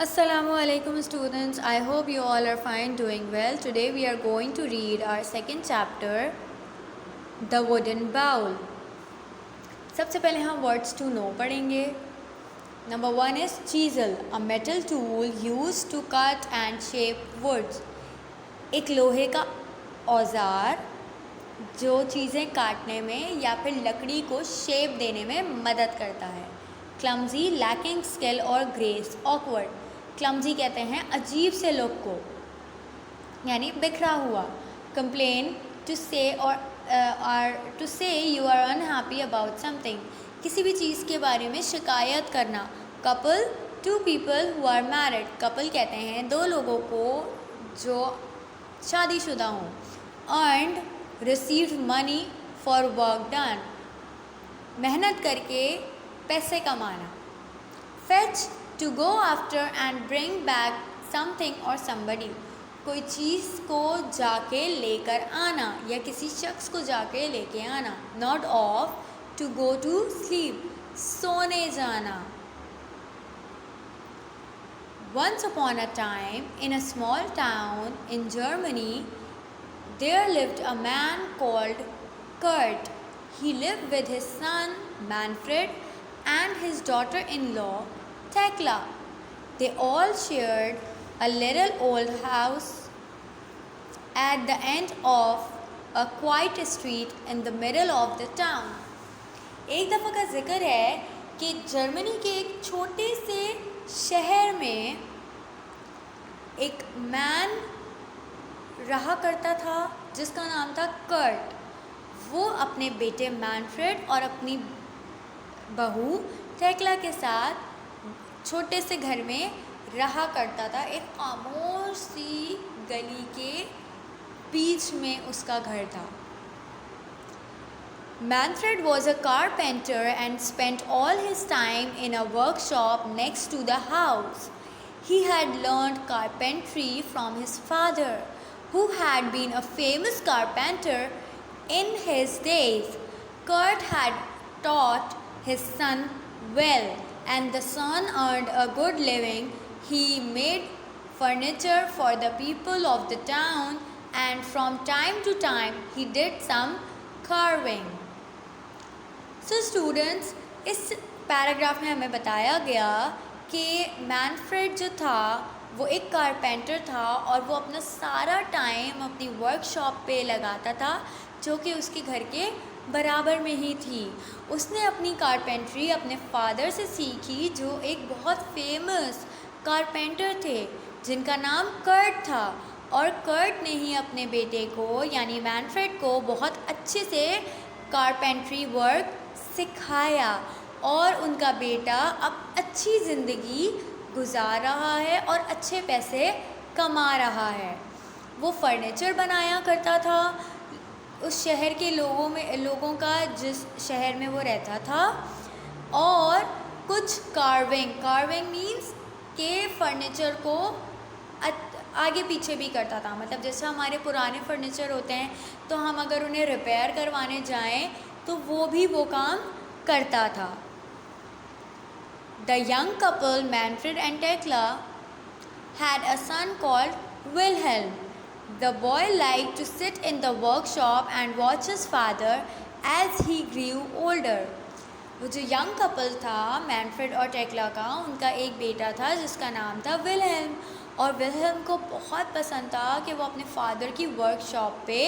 Assalamualaikum students, I hope you all are fine, doing well. Today we are going to read our second chapter, The Wooden Bowl. सबसे पहले हम words to know पढ़ेंगे. Number 1 is chisel, a metal tool used to cut and shape woods. एक लोहे का औजार जो चीज़ें काटने में या फिर लकड़ी को शेप देने में मदद करता है. क्लमजी, लैकिंग स्किल और ग्रेस. ऑकवर्ड, क्लमजी कहते हैं अजीब से लुक को, यानी बिखरा हुआ. कंप्लेन, टू से और to say you are unhappy about something, किसी भी चीज़ के बारे में शिकायत करना. Couple, to people who are married, couple कहते हैं दो लोगों को जो शादीशुदा हों. Earned, received money for work done, मेहनत करके पैसे कमाना. Fetch, to go after and bring back something और समबडी, कोई चीज़ को जाके लेकर आना या किसी शख्स को जाके लेके आना. Nod off, to go to sleep, सोने जाना. Once upon a time, in a small town in Germany, there lived a man called Kurt. He lived with his son Manfred and his daughter-in-law Tekla. They all shared a little old house at the end of a quiet street in the middle of the town. एक दफ़ा का जिक्र है कि Germany के एक छोटे से शहर में एक मैन रहा करता था जिसका नाम था कर्ट. वो अपने बेटे मैनफ्रेड और अपनी बहू टेक्ला के साथ छोटे से घर में रहा करता था. एक खामोश सी गली के बीच में उसका घर था. Manfred was a carpenter and spent all his time in a workshop next to the house. He had learned carpentry from his father, who had been a famous carpenter in his days. Kurt had taught his son well, and the son earned a good living. He made furniture for the people of the town, and from time to time he did some carving. So students, इस paragraph में हमें बताया गया कि Manfred जो था वो एक कारपेंटर था और वो अपना सारा टाइम अपनी वर्कशॉप पे लगाता था जो कि उसके घर के बराबर में ही थी. उसने अपनी कारपेंट्री अपने फादर से सीखी जो एक बहुत फेमस कारपेंटर थे जिनका नाम कर्ट था. और कर्ट ने ही अपने बेटे को यानी मैनफ्रेड को बहुत अच्छे से कारपेंट्री वर्क सिखाया और उनका बेटा अब अच्छी ज़िंदगी गुजार रहा है और अच्छे पैसे कमा रहा है. वो फर्नीचर बनाया करता था उस शहर के लोगों का जिस शहर में वो रहता था. और कुछ कार्विंग मीन्स के फर्नीचर को आगे पीछे भी करता था. मतलब जैसे हमारे पुराने फर्नीचर होते हैं तो हम अगर उन्हें रिपेयर करवाने जाएं तो वो काम करता था. The young couple, Manfred and Tekla, had a son called Wilhelm. The boy liked to sit in the workshop and watch his father as he grew older. वो जो यंग कपल था मैनफ्रेड और टेक्ला का, उनका एक बेटा था जिसका नाम था विलहेल्म. और विलहेल्म को बहुत पसंद था कि वो अपने फादर की वर्कशॉप पे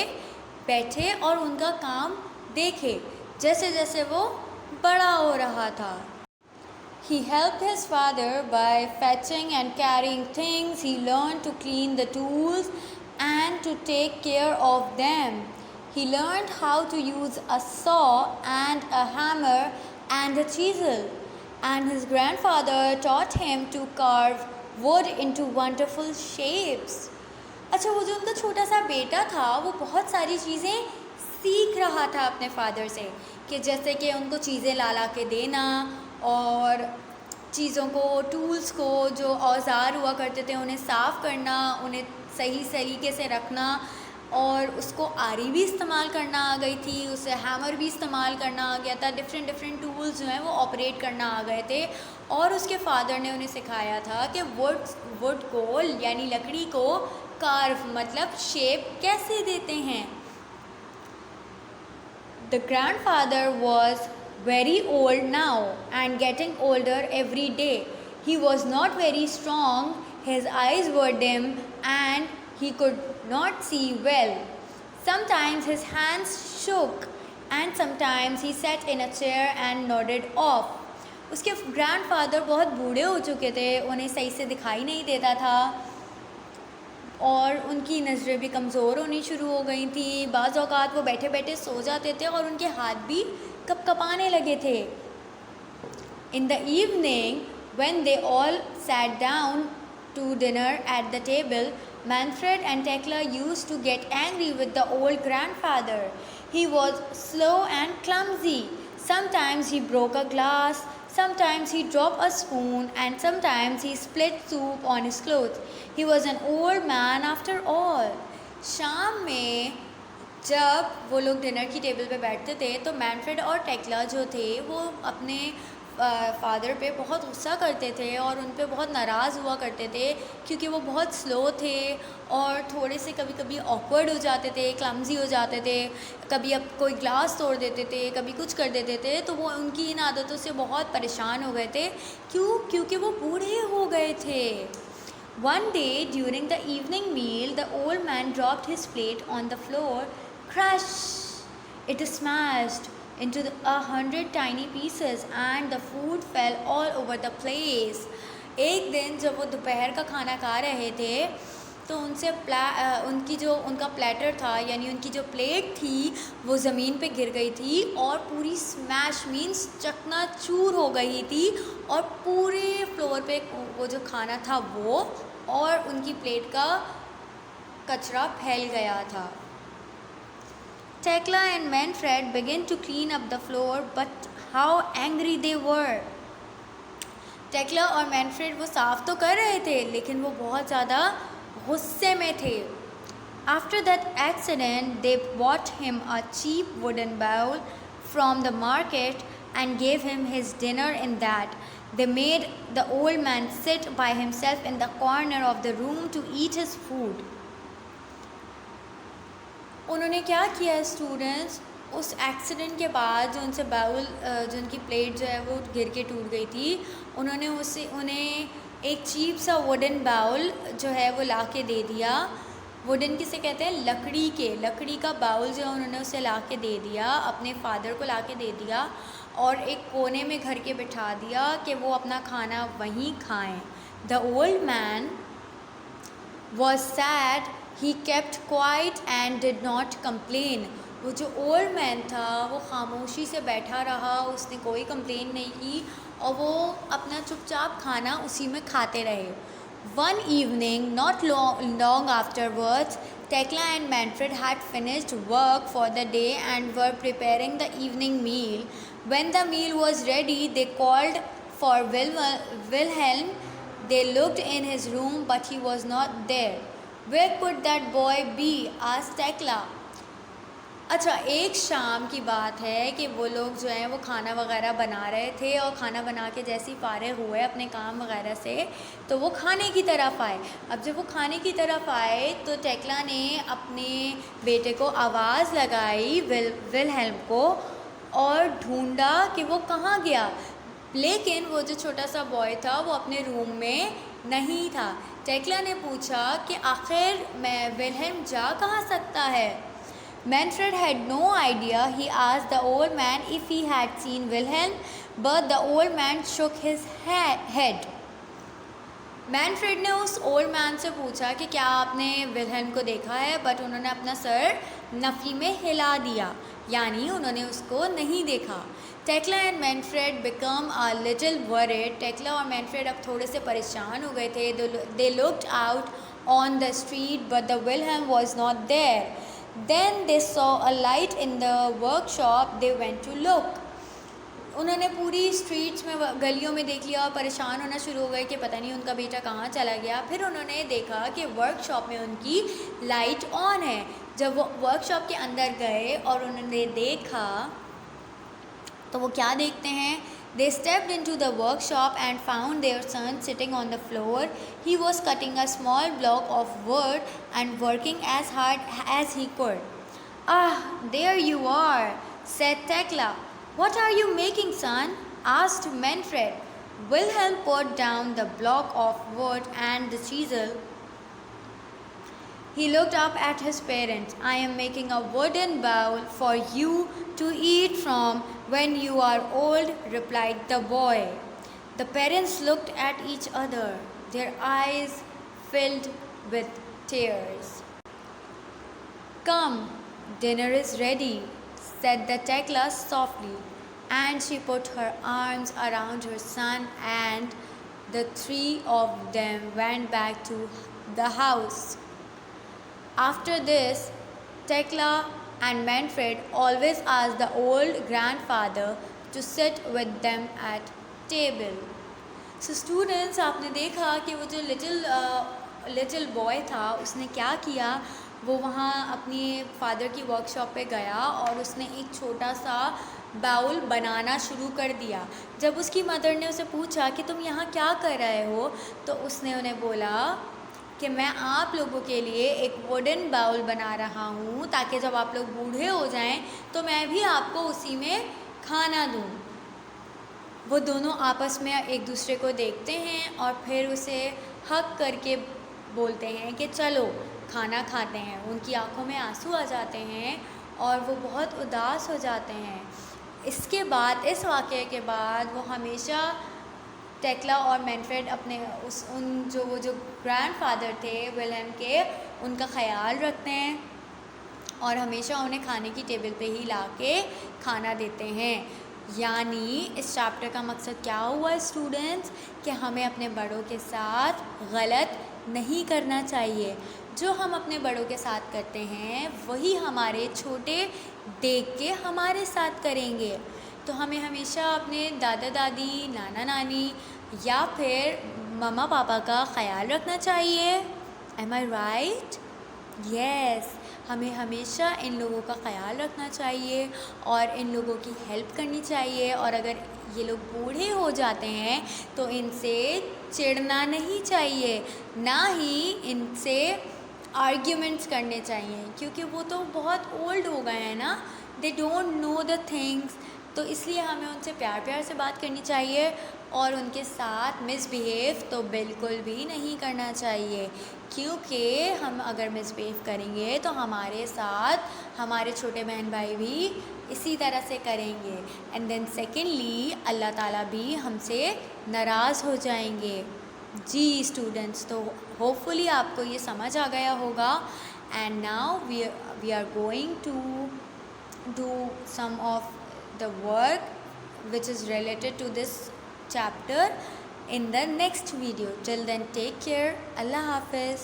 बैठे और उनका काम देखे जैसे जैसे वो बड़ा हो रहा था. He helped his father by fetching and carrying things. He learned to clean the tools and to take care of them. He learned how to use a saw and a hammer and a chisel. And his grandfather taught him to carve wood into wonderful shapes. अच्छा, वो जो उनका छोटा सा बेटा था वो बहुत सारी चीज़ें सीख रहा था अपने फादर से कि जैसे कि उनको चीज़ें ला के देना और चीज़ों को, टूल्स को, जो औजार हुआ करते थे उन्हें साफ़ करना, उन्हें सही तरीके से रखना. और उसको आरी भी इस्तेमाल करना आ गई थी, उसे हैमर भी इस्तेमाल करना आ गया था, डिफरेंट डिफरेंट टूल्स जो हैं वो ऑपरेट करना आ गए थे। और उसके फादर ने उन्हें सिखाया था कि वुड को यानी लकड़ी को कार्व मतलब शेप कैसे देते हैं। The grandfather was very old now and getting older every day. He was not very strong, his eyes were dim and he could not see well. Sometimes his hands shook and sometimes he sat in a chair and nodded off. उसके grandfather बहुत बूढ़े हो चुके थे, उन्हें सही से दिखाई नहीं देता था और उनकी नज़रें भी कमज़ोर होनी शुरू हो गई थी। बाज़ औक़ात वो बैठे बैठे सो जाते थे और उनके हाथ भी कँपकँपाने लगे थे। In the evening, when they all sat down to dinner at the table, Manfred and Tekla used to get angry with the old grandfather. He was slow and clumsy. Sometimes he broke a glass, sometimes he dropped a spoon, and sometimes he spilled soup on his clothes. He was an old man after all. शाम में जब वो लोग dinner की table पे बैठते थे तो मैनफ्रेड और टेक्ला जो थे वो अपने फादर पे बहुत गुस्सा करते थे और उन पे बहुत नाराज़ हुआ करते थे क्योंकि वो बहुत स्लो थे और थोड़े से कभी कभी ऑकवर्ड हो जाते थे, क्लमजी हो जाते थे, कभी अब कोई ग्लास तोड़ देते थे, कभी कुछ कर देते थे। तो वो उनकी इन आदतों से बहुत परेशान हो गए थे। क्योंकि वो बूढ़े हो गए थे। One day during the evening meal, the old man dropped his plate on the floor. Crash! It smashed into 100 tiny pieces and the food fell all over the place. एक दिन जब वो दोपहर का खाना खा रहे थे तो उनका प्लेटर था यानी उनकी जो प्लेट थी वो ज़मीन पे गिर गई थी और पूरी स्मैश मीन्स चकनाचूर हो गई थी और पूरे फ्लोर पे वो जो खाना था वो और उनकी प्लेट का कचरा फैल गया था। Tekla and Manfred began to clean up the floor, but how angry they were. Tekla और मैनफ्रेड वो साफ़ तो कर रहे थे लेकिन वो बहुत ज़्यादा गुस्से में थे। After that accident, they bought him a cheap wooden bowl from the market and gave him his dinner in that. They made the old man sit by himself in the corner of the room to eat his food. उन्होंने क्या किया students, उस accident के बाद जो उनसे bowl जो उनकी प्लेट जो है वो गिर के टूट गई थी, उन्होंने उन्हें एक चीप सा वुडन बाउल जो है वो ला के दे दिया। वुडन किसे कहते हैं, लकड़ी का बाउल जो है उन्होंने उसे ला के दे दिया, अपने फादर को ला के दे दिया और एक कोने में घर के बिठा दिया कि वो अपना खाना वहीं खाएं। The old man was sad, he kept quiet and did not complain. वो जो ओल्ड मैन था वो खामोशी से बैठा रहा, उसने कोई कंप्लेन नहीं की और वो अपना चुपचाप खाना उसी में खाते रहे। One evening, not long afterwards, Tekla and Manfred had finished work for the day and were preparing the evening meal. When the meal was ready, they called for Wilhelm. They looked in his room, but he was not there. Where could that boy be? asked Tekla. अच्छा, एक शाम की बात है कि वो लोग जो हैं वो खाना वगैरह बना रहे थे और खाना बना के जैसे ही फारिग हुए अपने काम वगैरह से तो वो खाने की तरफ आए। अब जब वो खाने की तरफ आए तो टेक्ला ने अपने बेटे को आवाज़ लगाई विलहेल्म को और ढूंढा कि वो कहाँ गया, लेकिन वो जो छोटा सा बॉय था वो अपने रूम में नहीं था। टेक्ला ने पूछा कि आखिर मैं विलहेल्म जा कहाँ सकता है। Manfred had no idea. He asked the old man if he had seen Wilhelm, but the old man shook his head. Manfred ने उस ओल्ड मैन से पूछा कि क्या आपने विलहेल्म को देखा है, बट उन्होंने अपना सर नफ़ी में हिला दिया, यानी उन्होंने उसको नहीं देखा। Thekla and Manfred become a little worried. Thekla और मैनफ्रेड अब थोड़े से परेशान हो गए थे। They looked out on the street but the Wilhelm was not there. Then they saw a light in the workshop. They went to look. उन्होंने पूरी स्ट्रीट्स में गलियों में देख लिया और परेशान होना शुरू हो गए कि पता नहीं उनका बेटा कहाँ चला गया। फिर उन्होंने देखा कि वर्कशॉप में उनकी लाइट ऑन है। जब वो वर्कशॉप के अंदर गए और उन्होंने देखा तो वो क्या देखते हैं, They stepped into the workshop and found their son sitting on the floor. He was cutting a small block of wood and working as hard as he could. Ah, there you are, said Tekla. What are you making, son? Asked Manfred. Wilhelm put down the block of wood and the chisel. He looked up at his parents. I am making a wooden bowl for you to eat from when you are old, replied the boy. The parents looked at each other. Their eyes filled with tears. Come, dinner is ready, said the Tekla softly, and she put her arms around her son, and the three of them went back to the house. After this, Tekla and Manfred always asked the old grandfather to sit with them at table. So students, आपने देखा कि वो जो little boy था उसने क्या किया, वो वहाँ अपनी फादर की वर्कशॉप पे गया और उसने एक छोटा सा बाउल बनाना शुरू कर दिया। जब उसकी मदर ने उसे पूछा कि तुम यहाँ क्या कर रहे हो, तो उसने उन्हें बोला कि मैं आप लोगों के लिए एक वुडन बाउल बना रहा हूँ ताकि जब आप लोग बूढ़े हो जाएं तो मैं भी आपको उसी में खाना दूँ। वो दोनों आपस में एक दूसरे को देखते हैं और फिर उसे हक करके बोलते हैं कि चलो खाना खाते हैं। उनकी आंखों में आंसू आ जाते हैं और वो बहुत उदास हो जाते हैं। इसके बाद, इस वाक़ये के बाद वो हमेशा टेक्ला और मैनफ्रेड अपने वो जो ग्रैंडफादर थे विलहेम के, उनका ख़याल रखते हैं और हमेशा उन्हें खाने की टेबल पे ही लाके खाना देते हैं। यानी इस चैप्टर का मकसद क्या हुआ स्टूडेंट्स, कि हमें अपने बड़ों के साथ गलत नहीं करना चाहिए। जो हम अपने बड़ों के साथ करते हैं वही हमारे छोटे देख के हमारे साथ करेंगे। तो हमें हमेशा अपने दादा दादी, नाना नानी या फिर मम्मा पापा का ख़याल रखना चाहिए। एम आई राइट? यस, हमें हमेशा इन लोगों का ख़याल रखना चाहिए और इन लोगों की हेल्प करनी चाहिए। और अगर ये लोग बूढ़े हो जाते हैं तो इनसे चिढ़ना नहीं चाहिए, ना ही इनसे आर्ग्यूमेंट्स करने चाहिए, क्योंकि वो तो बहुत ओल्ड हो गए हैं ना, they don't know the things. तो इसलिए हमें उनसे प्यार प्यार से बात करनी चाहिए और उनके साथ मिसबिहेव तो बिल्कुल भी नहीं करना चाहिए, क्योंकि हम अगर मिसबिहेव करेंगे तो हमारे साथ हमारे छोटे बहन भाई भी इसी तरह से करेंगे। एंड देन सेकेंडली अल्लाह ताला भी हमसे नाराज़ हो जाएंगे। जी स्टूडेंट्स, तो होपफुली आपको ये समझ आ गया होगा। And now we are going to do some of the work which is related to this chapter in the next video. Till then, take care. Allah Hafiz.